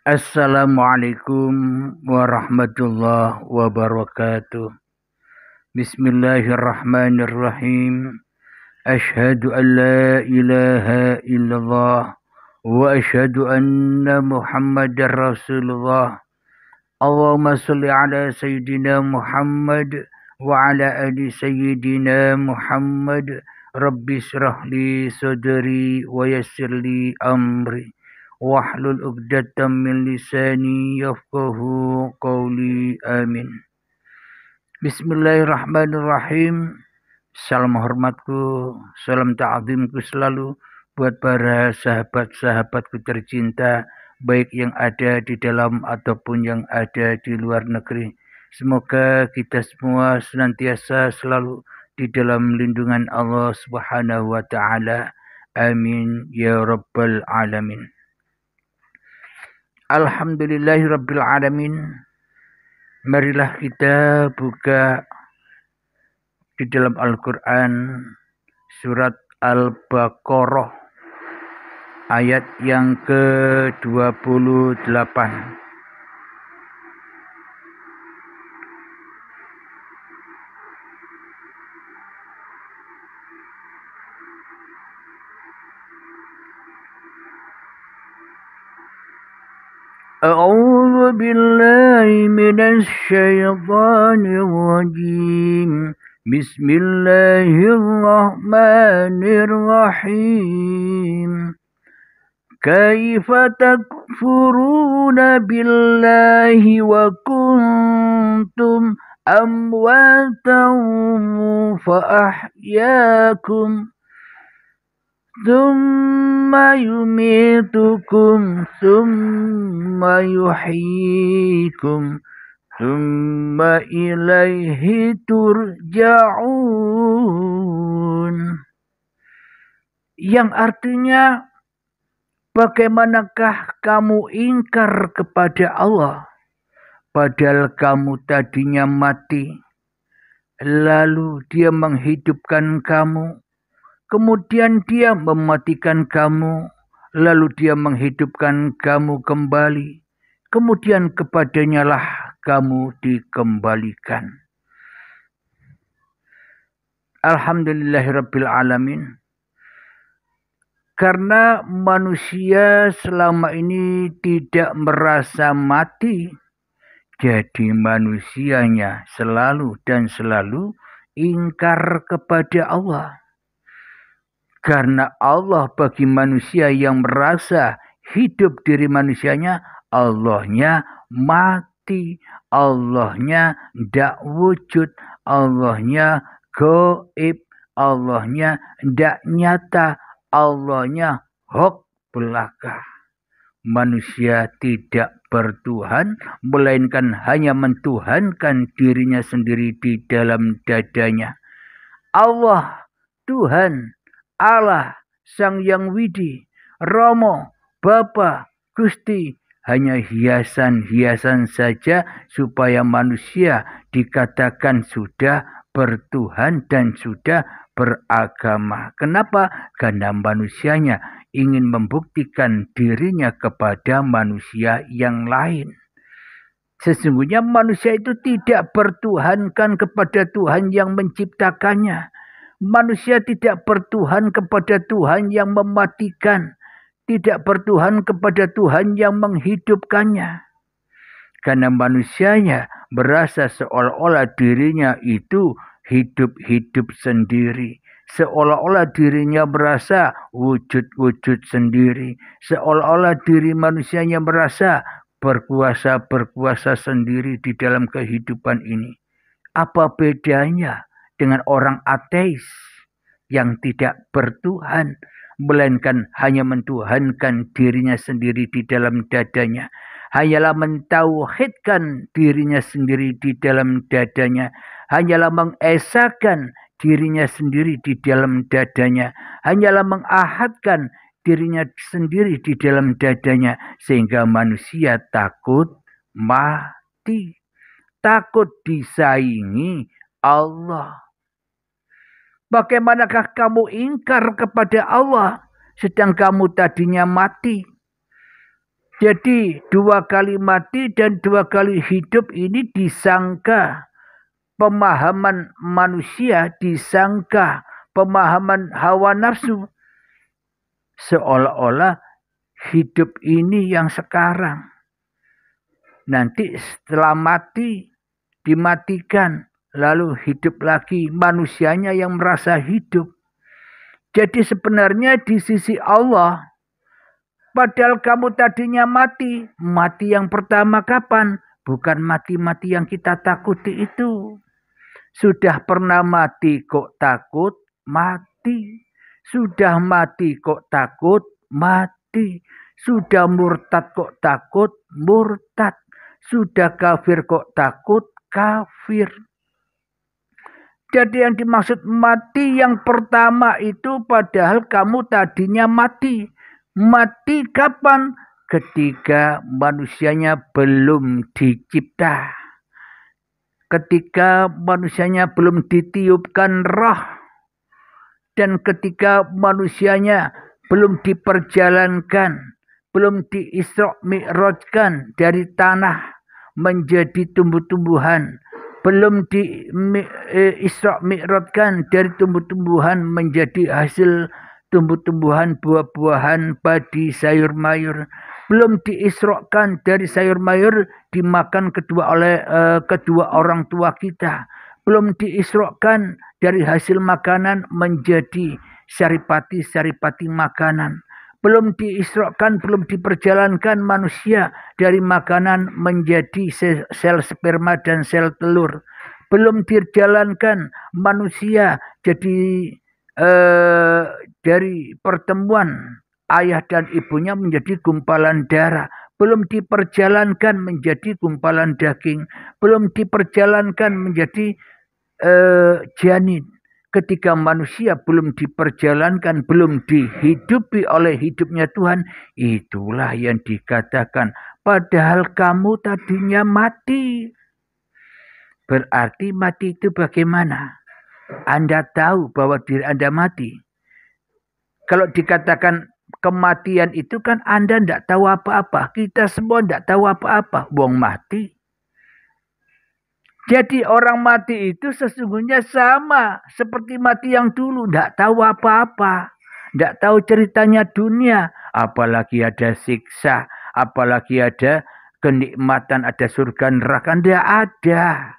Assalamualaikum warahmatullahi wabarakatuh. Bismillahirrahmanirrahim. Ashhadu an la ilaha illallah wa ashhadu anna Muhammadar Rasulullah. Allahumma salli ala sayyidina Muhammad wa ala ali sayyidina Muhammad. Rabbi shrah li sadri wa yassir li amri wahlul 'uqdatam min lisani yafqahu qawli. Amin. Bismillahirrahmanirrahim. Salam hormatku, salam ta'zimku selalu buat para sahabat-sahabatku tercinta, baik yang ada di dalam ataupun yang ada di luar negeri. Semoga kita semua senantiasa selalu di dalam lindungan Allah Subhanahu wa taala. Amin ya rabbal alamin. Alhamdulillahirabbil alamin. Marilah kita buka di dalam Al-Quran surat Al-Baqarah ayat yang ke-28. A'udzu billahi minasy syaithanir rajim. Bismillahirrahmanirrahim. Kaifa takfuruna billahi wa kuntum amwatan fa ahyaakum thumma yumitukum thumma yuhyikum thumma ilaihi turja'un. Yang artinya, bagaimanakah kamu ingkar kepada Allah padahal kamu tadinya mati, lalu Dia menghidupkan kamu, kemudian Dia mematikan kamu, lalu Dia menghidupkan kamu kembali, kemudian kepadanya lah kamu dikembalikan. Alhamdulillahirabbil alamin. Karena manusia selama ini tidak merasa mati, jadi manusianya selalu dan selalu ingkar kepada Allah. Karena Allah bagi manusia yang merasa hidup diri manusianya, Allahnya mati, Allahnya tidak wujud, Allahnya gaib, Allahnya tidak nyata, Allahnya hok belaka. Manusia tidak bertuhan, melainkan hanya mentuhankan dirinya sendiri di dalam dadanya. Allah, Tuhan, Allah, Sang Yang Widi, Romo, Bapa, Gusti, hanya hiasan-hiasan saja supaya manusia dikatakan sudah bertuhan dan sudah beragama. Kenapa? Karena manusianya ingin membuktikan dirinya kepada manusia yang lain. Sesungguhnya manusia itu tidak bertuhankan kepada Tuhan yang menciptakannya. Manusia tidak bertuhan kepada Tuhan yang mematikan, tidak bertuhan kepada Tuhan yang menghidupkannya. Karena manusianya merasa seolah-olah dirinya itu hidup-hidup sendiri. Seolah-olah dirinya merasa wujud-wujud sendiri. Seolah-olah diri manusianya merasa berkuasa-berkuasa sendiri di dalam kehidupan ini. Apa bedanya dengan orang ateis yang tidak bertuhan, melainkan hanya mentuhankan dirinya sendiri di dalam dadanya, hanyalah mentauhidkan dirinya sendiri di dalam dadanya, hanyalah mengesahkan dirinya sendiri di dalam dadanya, hanyalah mengahadkan dirinya sendiri di dalam dadanya, sehingga manusia takut mati, takut disaingi Allah. Bagaimanakah kamu ingkar kepada Allah sedang kamu tadinya mati? Jadi 2 kali mati dan 2 kali hidup ini disangka pemahaman manusia, disangka pemahaman hawa nafsu. Seolah-olah hidup ini yang sekarang. Nanti setelah mati, dimatikan, lalu hidup lagi. Manusianya yang merasa hidup. Jadi sebenarnya di sisi Allah, padahal kamu tadinya mati. Mati yang pertama kapan? Bukan mati-mati yang kita takuti itu. Sudah pernah mati kok takut? Mati. Sudah mati kok takut? Mati. Sudah murtad kok takut? Murtad. Sudah kafir kok takut? Kafir. Jadi yang dimaksud mati yang pertama itu padahal kamu tadinya mati. Mati kapan? Ketika manusianya belum dicipta. Ketika manusianya belum ditiupkan roh. Dan ketika manusianya belum diperjalankan. Belum di-Isra Mi'rajkan dari tanah menjadi tumbuh-tumbuhan. Belum di-Isra Mi'rajkan dari tumbuh-tumbuhan menjadi hasil tumbuh-tumbuhan, buah-buahan, padi, sayur mayur. Belum diisrokan dari sayur mayur dimakan oleh kedua orang tua kita. Belum diisrokan dari hasil makanan menjadi saripati-saripati makanan. Belum diisrokan, belum diperjalankan manusia dari makanan menjadi sel sperma dan sel telur. Belum dijalankan manusia jadi dari pertemuan ayah dan ibunya menjadi gumpalan darah. Belum diperjalankan menjadi gumpalan daging. Belum diperjalankan menjadi janin. Ketika manusia belum diperjalankan, belum dihidupi oleh hidupnya Tuhan, itulah yang dikatakan, padahal kamu tadinya mati. Berarti mati itu bagaimana? Anda tahu bahwa diri Anda mati. Kalau dikatakan kematian itu kan Anda tidak tahu apa-apa. Kita semua tidak tahu apa-apa. Wong mati. Jadi orang mati itu sesungguhnya sama seperti mati yang dulu. Tidak tahu apa-apa. Tidak tahu ceritanya dunia. Apalagi ada siksa. Apalagi ada kenikmatan. Ada surga neraka. Tidak ada.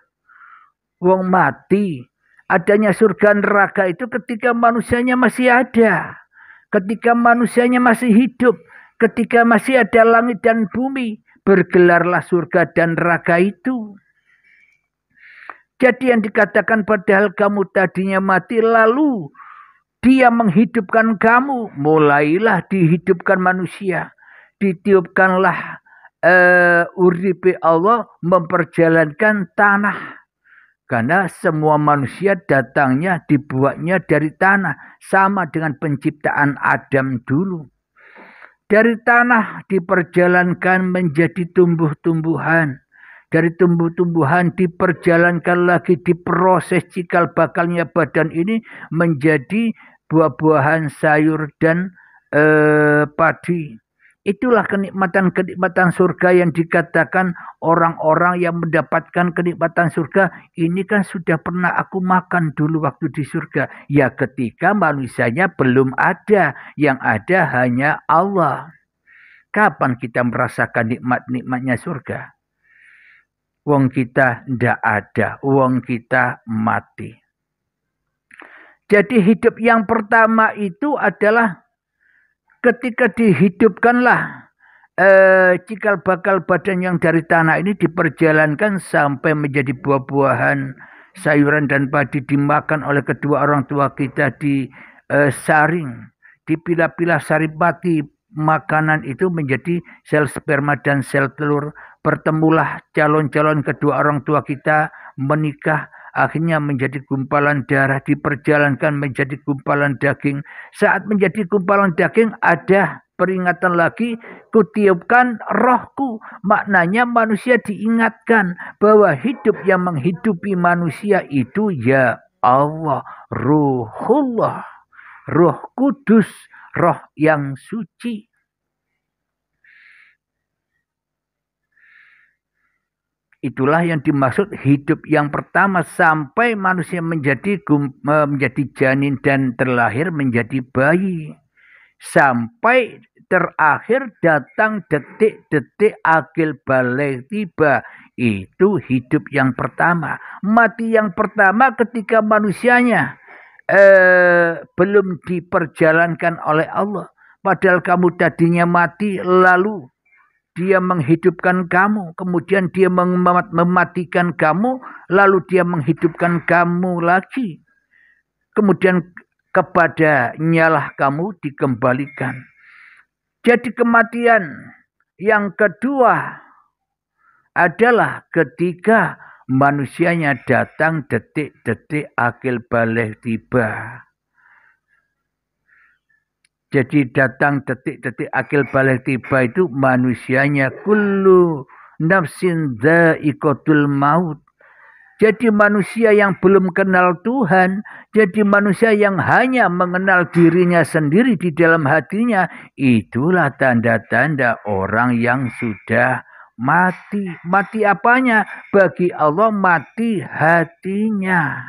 Wong mati. Adanya surga neraka itu ketika manusianya masih ada. Ketika manusianya masih hidup. Ketika masih ada langit dan bumi. Bergelarlah surga dan neraka itu. Jadi yang dikatakan padahal kamu tadinya mati lalu dia menghidupkan kamu. Mulailah dihidupkan manusia. Ditiupkanlah uripe Allah memperjalankan tanah. Karena semua manusia datangnya dibuatnya dari tanah. Sama dengan penciptaan Adam dulu. Dari tanah diperjalankan menjadi tumbuh-tumbuhan. Dari tumbuh-tumbuhan diperjalankan lagi diproses cikal bakalnya badan ini menjadi buah-buahan, sayur dan padi. Itulah kenikmatan-kenikmatan surga yang dikatakan orang-orang yang mendapatkan kenikmatan surga. Ini kan sudah pernah aku makan dulu waktu di surga. Ya ketika manusianya belum ada. Yang ada hanya Allah. Kapan kita merasakan nikmat-nikmatnya surga? Wong kita ndak ada, wong kita mati. Jadi hidup yang pertama itu adalah ketika dihidupkanlah cikal bakal badan yang dari tanah ini diperjalankan sampai menjadi buah-buahan, sayuran dan padi dimakan oleh kedua orang tua kita disaring, dipilah-pilah saripati makanan itu menjadi sel sperma dan sel telur. Bertemulah calon-calon kedua orang tua kita menikah. Akhirnya menjadi gumpalan darah. Diperjalankan menjadi gumpalan daging. Saat menjadi gumpalan daging ada peringatan lagi. Kutiupkan rohku. Maknanya manusia diingatkan bahwa hidup yang menghidupi manusia itu ya Allah. Ruhullah. Roh kudus. Roh yang suci. Itulah yang dimaksud hidup yang pertama sampai manusia menjadi janin dan terlahir menjadi bayi. Sampai terakhir datang detik-detik akil balik tiba. Itu hidup yang pertama. Mati yang pertama ketika manusianya belum diperjalankan oleh Allah. Padahal kamu tadinya mati, lalu dia menghidupkan kamu, kemudian dia mematikan kamu, lalu dia menghidupkan kamu lagi. Kemudian kepada nyalah kamu dikembalikan. Jadi kematian yang kedua adalah ketika manusianya datang detik-detik akil balik tiba. Jadi datang detik-detik akil balik tiba itu manusianya kullu nafsin dha'iqatul maut. Jadi manusia yang belum kenal Tuhan, jadi manusia yang hanya mengenal dirinya sendiri di dalam hatinya, itulah tanda-tanda orang yang sudah mati. Mati apanya? Bagi Allah mati hatinya.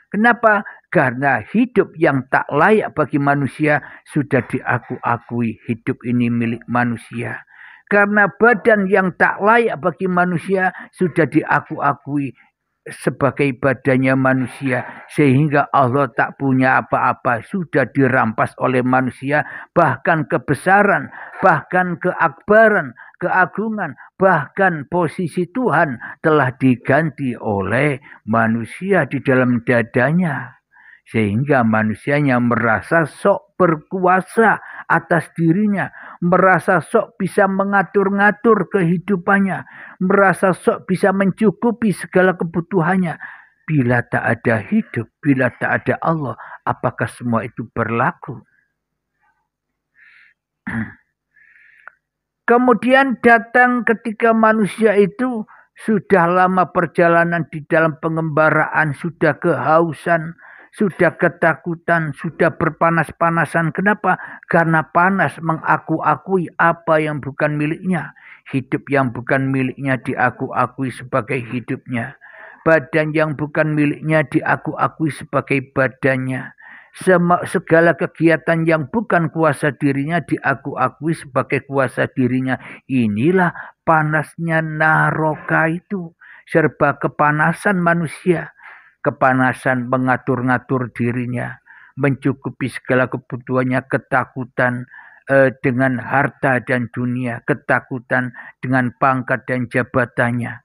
Kenapa? Karena hidup yang tak layak bagi manusia sudah diakui hidup ini milik manusia. Karena badan yang tak layak bagi manusia sudah diakui sebagai badannya manusia. Sehingga Allah tak punya apa-apa. Sudah dirampas oleh manusia. Bahkan kebesaran, bahkan keakbaran, keagungan, bahkan posisi Tuhan telah diganti oleh manusia di dalam dadanya. Sehingga manusianya merasa sok berkuasa atas dirinya, merasa sok bisa mengatur-ngatur kehidupannya, merasa sok bisa mencukupi segala kebutuhannya. Bila tak ada hidup, bila tak ada Allah, apakah semua itu berlaku? Kemudian datang ketika manusia itu sudah lama perjalanan di dalam pengembaraan, sudah kehausan, sudah ketakutan, sudah berpanas-panasan. Kenapa? Karena panas mengaku-akui apa yang bukan miliknya. Hidup yang bukan miliknya diaku-akui sebagai hidupnya. Badan yang bukan miliknya diaku-akui sebagai badannya. Segala kegiatan yang bukan kuasa dirinya diaku-akui sebagai kuasa dirinya. Inilah panasnya naroka itu. Serba kepanasan manusia. Kepanasan mengatur-ngatur dirinya, mencukupi segala kebutuhannya, ketakutan dengan harta dan dunia, ketakutan dengan pangkat dan jabatannya.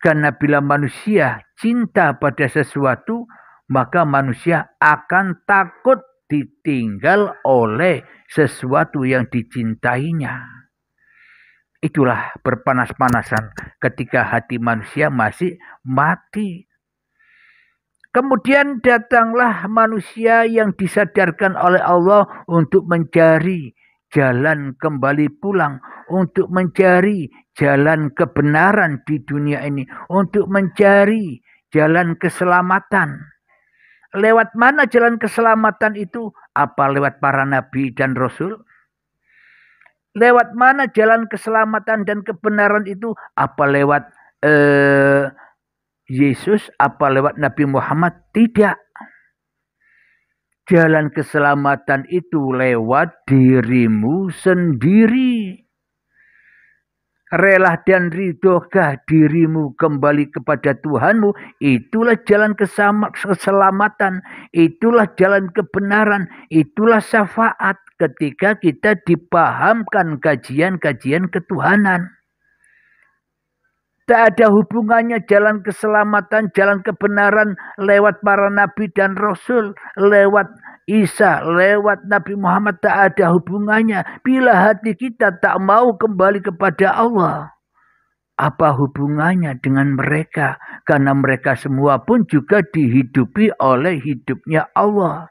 Karena bila manusia cinta pada sesuatu, maka manusia akan takut ditinggal oleh sesuatu yang dicintainya. Itulah berpanas-panasan ketika hati manusia masih mati. Kemudian datanglah manusia yang disadarkan oleh Allah untuk mencari jalan kembali pulang, untuk mencari jalan kebenaran di dunia ini, untuk mencari jalan keselamatan. Lewat mana jalan keselamatan itu? Apa lewat para nabi dan rasul? Lewat mana jalan keselamatan dan kebenaran itu? Apa lewat Yesus? Apa lewat Nabi Muhammad? Tidak. Jalan keselamatan itu lewat dirimu sendiri. Rela dan ridhokah dirimu kembali kepada Tuhanmu? Itulah jalan keselamatan. Itulah jalan kebenaran. Itulah syafaat ketika kita dipahamkan kajian-kajian ketuhanan. Tak ada hubungannya jalan keselamatan, jalan kebenaran lewat para nabi dan rasul, lewat Isa, lewat Nabi Muhammad, tak ada hubungannya. Bila hati kita tak mau kembali kepada Allah, apa hubungannya dengan mereka? Karena mereka semua pun juga dihidupi oleh hidupnya Allah.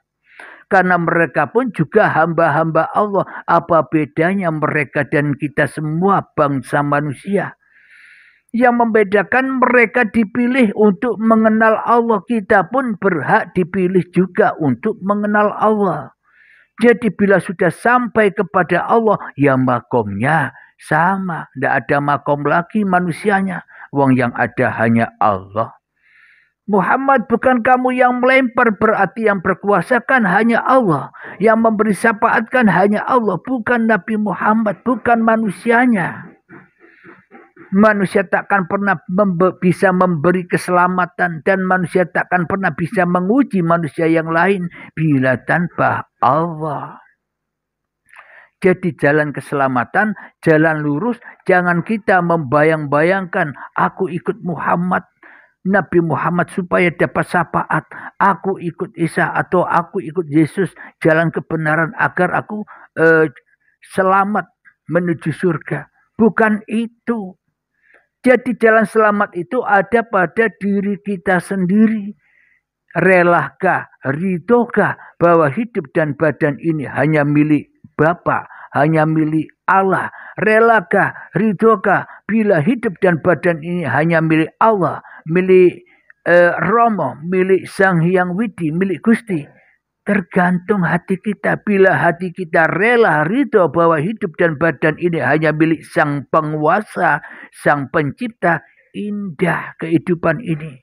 Karena mereka pun juga hamba-hamba Allah. Apa bedanya mereka dan kita semua bangsa manusia? Yang membedakan mereka dipilih untuk mengenal Allah. Kita pun berhak dipilih juga untuk mengenal Allah. Jadi bila sudah sampai kepada Allah, ya makomnya Sama, tidak ada makom lagi manusianya. Wong yang ada hanya Allah. Muhammad, bukan kamu yang melempar, berarti yang berkuasa kan hanya Allah. Yang memberi syafaat kan hanya Allah, bukan Nabi Muhammad, bukan manusianya. Manusia takkan pernah bisa memberi keselamatan, dan manusia takkan pernah bisa menguji manusia yang lain bila tanpa Allah. Jadi jalan keselamatan, jalan lurus, jangan kita membayang-bayangkan aku ikut Muhammad, Nabi Muhammad supaya dapat syafaat. Aku ikut Isa atau aku ikut Yesus, jalan kebenaran agar aku selamat menuju surga. Bukan itu. Jadi jalan selamat itu ada pada diri kita sendiri. Relakah, ridhokah bahwa hidup dan badan ini hanya milik Bapa, hanya milik Allah? Relakah, ridhokah bila hidup dan badan ini hanya milik Allah, milik Romo, milik Sang Hyang Widi, milik Gusti? Tergantung hati kita. Bila hati kita rela, ridho bahwa hidup dan badan ini hanya milik Sang Penguasa, Sang Pencipta, indah kehidupan ini.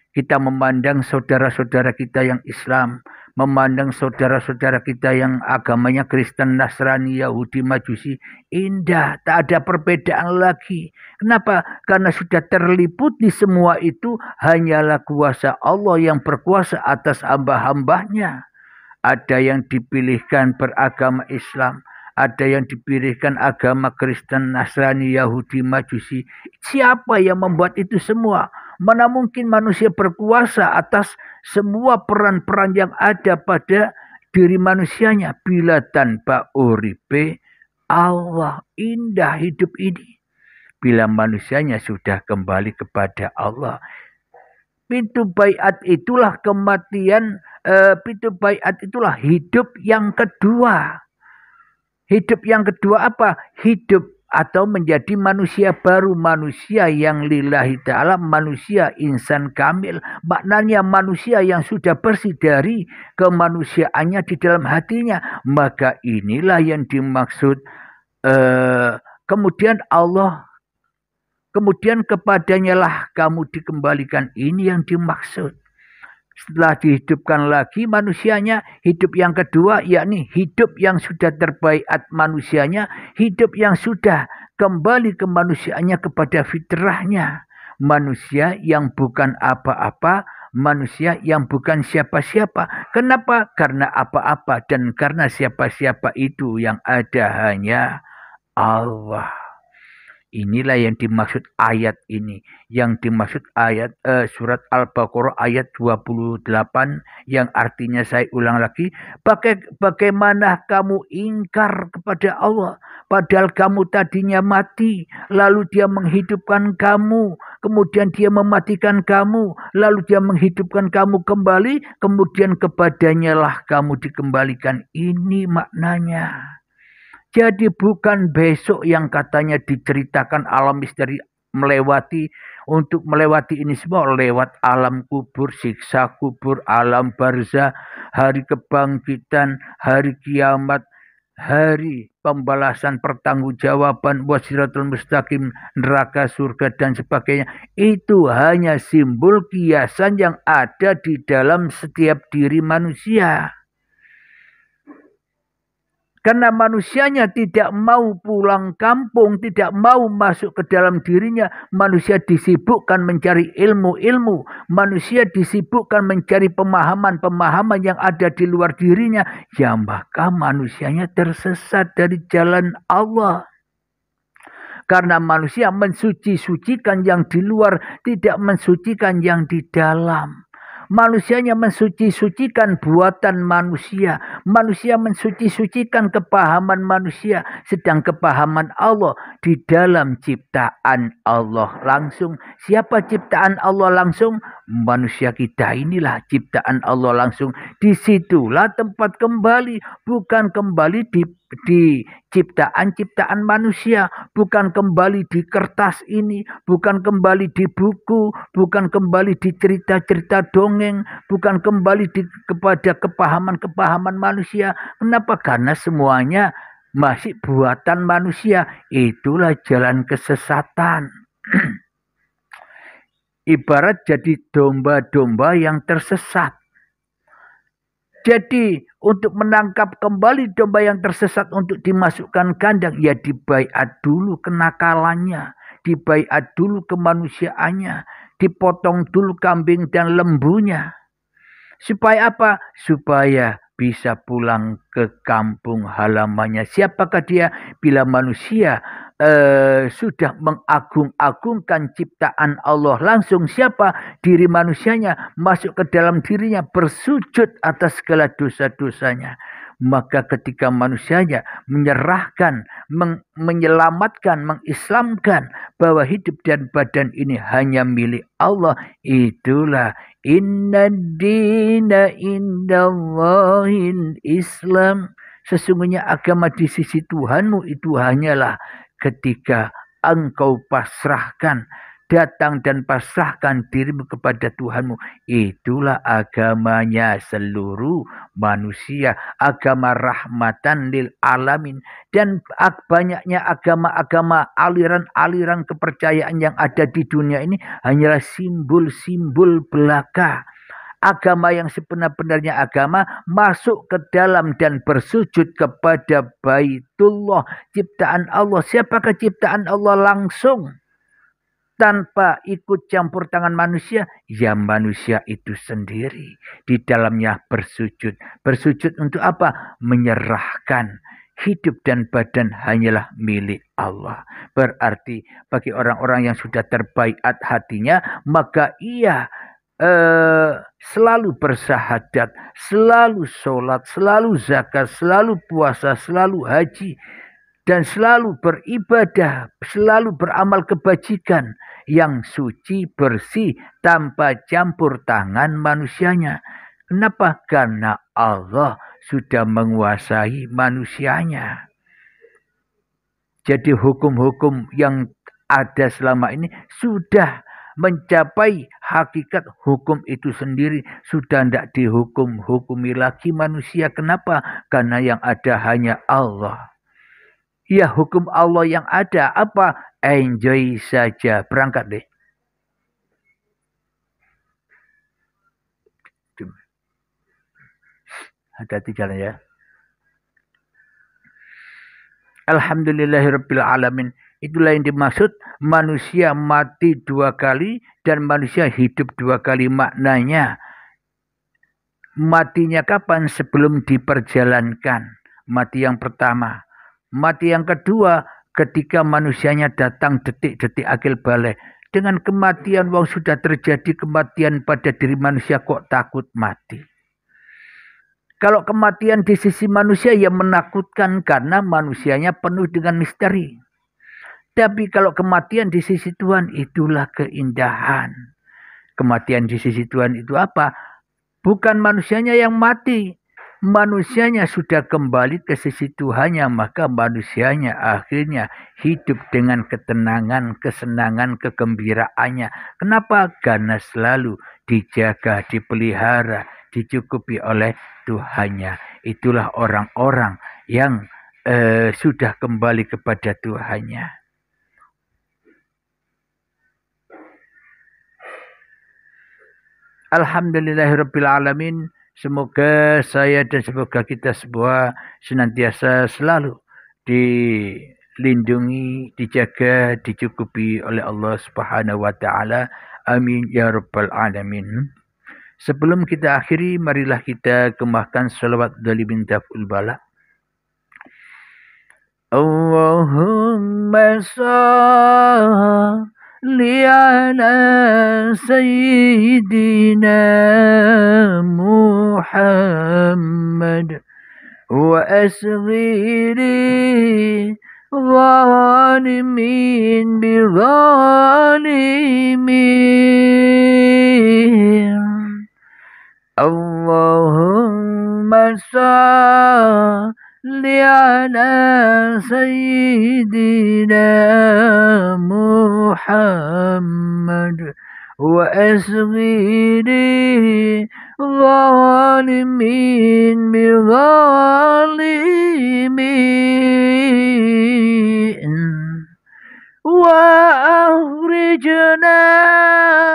Kita memandang saudara-saudara kita yang Islam, memandang saudara-saudara kita yang agamanya Kristen, Nasrani, Yahudi, Majusi, indah, tak ada perbedaan lagi. Kenapa? Karena sudah terliputi semua itu hanyalah kuasa Allah yang berkuasa atas hamba-hambanya. Ada yang dipilihkan beragama Islam, ada yang dipilihkan agama Kristen, Nasrani, Yahudi, Majusi. Siapa yang membuat itu semua? Mana mungkin manusia berkuasa atas semua peran-peran yang ada pada diri manusianya bila tanpa uripe Allah. Indah hidup ini bila manusianya sudah kembali kepada Allah. Pintu baiat itulah kematian, pintu baiat itulah hidup yang kedua. Hidup yang kedua apa? Hidup atau menjadi manusia baru, manusia yang lillahi ta'ala, manusia insan kamil. Maknanya manusia yang sudah bersih dari kemanusiaannya di dalam hatinya. Maka inilah yang dimaksud. Kemudian kepadanya lah kamu dikembalikan. Ini yang dimaksud. Setelah dihidupkan lagi manusianya, hidup yang kedua yakni hidup yang sudah terbaiat manusianya, hidup yang sudah kembali ke manusianya kepada fitrahnya. Manusia yang bukan apa-apa, manusia yang bukan siapa-siapa. Kenapa? Karena apa-apa dan karena siapa-siapa itu yang ada hanya Allah. Inilah yang dimaksud ayat ini. Yang dimaksud ayat surat Al-Baqarah ayat 28 yang artinya saya ulang lagi. Bagaimana kamu ingkar kepada Allah padahal kamu tadinya mati, lalu dia menghidupkan kamu, kemudian dia mematikan kamu, lalu dia menghidupkan kamu kembali, kemudian kepadanya lah kamu dikembalikan. Ini maknanya. Jadi bukan besok yang katanya diceritakan alam misteri melewati, untuk melewati ini semua lewat alam kubur, siksa kubur, alam barzah, hari kebangkitan, hari kiamat, hari pembalasan pertanggungjawaban, wasiratul mustaqim, neraka, surga dan sebagainya. Itu hanya simbol kiasan yang ada di dalam setiap diri manusia. Karena manusianya tidak mau pulang kampung, tidak mau masuk ke dalam dirinya. Manusia disibukkan mencari ilmu-ilmu. Manusia disibukkan mencari pemahaman-pemahaman yang ada di luar dirinya. Ya maka manusianya tersesat dari jalan Allah. Karena manusia mensuci-sucikan yang di luar, tidak mensucikan yang di dalam. Manusianya mensuci-sucikan buatan manusia. Manusia mensuci-sucikan kepahaman manusia. Sedang kepahaman Allah di dalam ciptaan Allah langsung. Siapa ciptaan Allah langsung? Manusia kita inilah ciptaan Allah langsung. Disitulah tempat kembali. Bukan kembali di ciptaan-ciptaan manusia, bukan kembali di kertas ini, bukan kembali di buku, bukan kembali di cerita-cerita dongeng, bukan kembali kepada kepahaman-kepahaman manusia. Kenapa? Karena semuanya masih buatan manusia. Itulah jalan kesesatan. Ibarat jadi domba-domba yang tersesat. Jadi untuk menangkap kembali domba yang tersesat untuk dimasukkan kandang, ya dibaiat dulu kenakalannya, dibaiat dulu kemanusiaannya, dipotong dulu kambing dan lembunya. Supaya apa? Supaya bisa pulang ke kampung halamannya. Siapakah dia? Bila manusia sudah mengagung-agungkan ciptaan Allah langsung, siapa? Diri manusianya masuk ke dalam dirinya, bersujud atas segala dosa-dosanya. Maka ketika manusianya menyerahkan, menyelamatkan, mengislamkan bahwa hidup dan badan ini hanya milik Allah, itulah inna dina indallahil Islam. Sesungguhnya agama di sisi Tuhanmu itu hanyalah ketika engkau pasrahkan, datang dan pasrahkan dirimu kepada Tuhanmu. Itulah agamanya seluruh manusia, agama rahmatan lil alamin. Dan banyaknya agama-agama, aliran-aliran kepercayaan yang ada di dunia ini hanyalah simbol-simbol belaka. Agama yang sebenar-benarnya agama masuk ke dalam dan bersujud kepada Baitullah, ciptaan Allah. Siapakah ciptaan Allah langsung? Tanpa ikut campur tangan manusia, ya manusia itu sendiri. Di dalamnya bersujud. Bersujud untuk apa? Menyerahkan hidup dan badan hanyalah milik Allah. Berarti bagi orang-orang yang sudah terbaiat hatinya, maka ia selalu bersahadat, selalu sholat, selalu zakat, selalu puasa, selalu haji, dan selalu beribadah, selalu beramal kebajikan yang suci, bersih, tanpa campur tangan manusianya. Kenapa? Karena Allah sudah menguasai manusianya. Jadi hukum-hukum yang ada selama ini sudah mencapai hakikat hukum itu sendiri. Sudah tidak dihukum-hukumi lagi manusia. Kenapa? Karena yang ada hanya Allah. Ya, hukum Allah yang ada apa? Enjoy saja. Berangkat deh. Hati-hati jalan ya. Alhamdulillahirabbil alamin. Itulah yang dimaksud manusia mati 2 kali dan manusia hidup 2 kali. Maknanya matinya kapan? Sebelum diperjalankan. Mati yang pertama. Mati yang kedua ketika manusianya datang detik-detik akhir balik. Dengan kematian wong sudah terjadi kematian pada diri manusia, kok takut mati? Kalau kematian di sisi manusia ya menakutkan karena manusianya penuh dengan misteri. Tapi kalau kematian di sisi Tuhan itulah keindahan. Kematian di sisi Tuhan itu apa? Bukan manusianya yang mati. Manusianya sudah kembali ke sisi Tuhannya. Maka manusianya akhirnya hidup dengan ketenangan, kesenangan, kegembiraannya. Kenapa? Karena selalu dijaga, dipelihara, dicukupi oleh Tuhannya. Itulah orang-orang yang sudah kembali kepada Tuhannya. Alhamdulillahirabbil alamin. Semoga saya dan semoga kita semua senantiasa selalu dilindungi, dijaga, dicukupi oleh Allah Subhanahu wa taala. Amin ya rabbal alamin. Sebelum kita akhiri, marilah kita kemahkan salawat dari bintaful bala. Allahumma salli ala sayyidina Muhammad wa asghiri zalimin bi zalimin. Allahumma salli ala sayyidina Muhammad wa asghiri ظالمين بظالمين وأخرجنا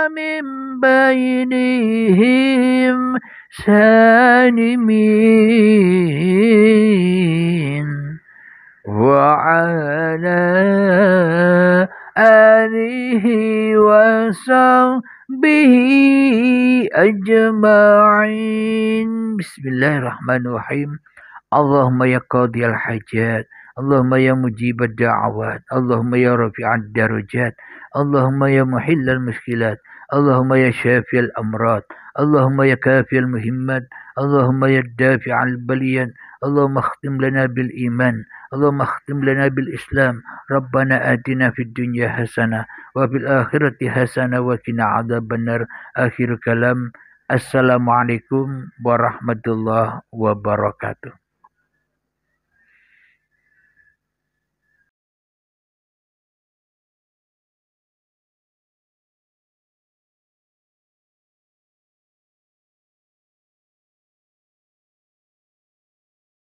من بينهم سالمين وعلى آله وصحبه أجمعين. بسم الله الرحمن الرحيم. اللهم يا قاضي الحاجات، اللهم يا مجيب الدعوات، اللهم يا رفيع الدرجات، اللهم يا محل المشكلات، اللهم يا شافي الأمراض، اللهم يا كافي المهمات، اللهم يا الدافع عن البليان، اللهم اختم لنا بالإيمان، اللهم اختم لنا بالإسلام. ربنا آتنا في الدنيا حسنة وفي الآخرة حسنة وقنا عذاب النار. آخر كلام. Assalamualaikum warahmatullahi wabarakatuh.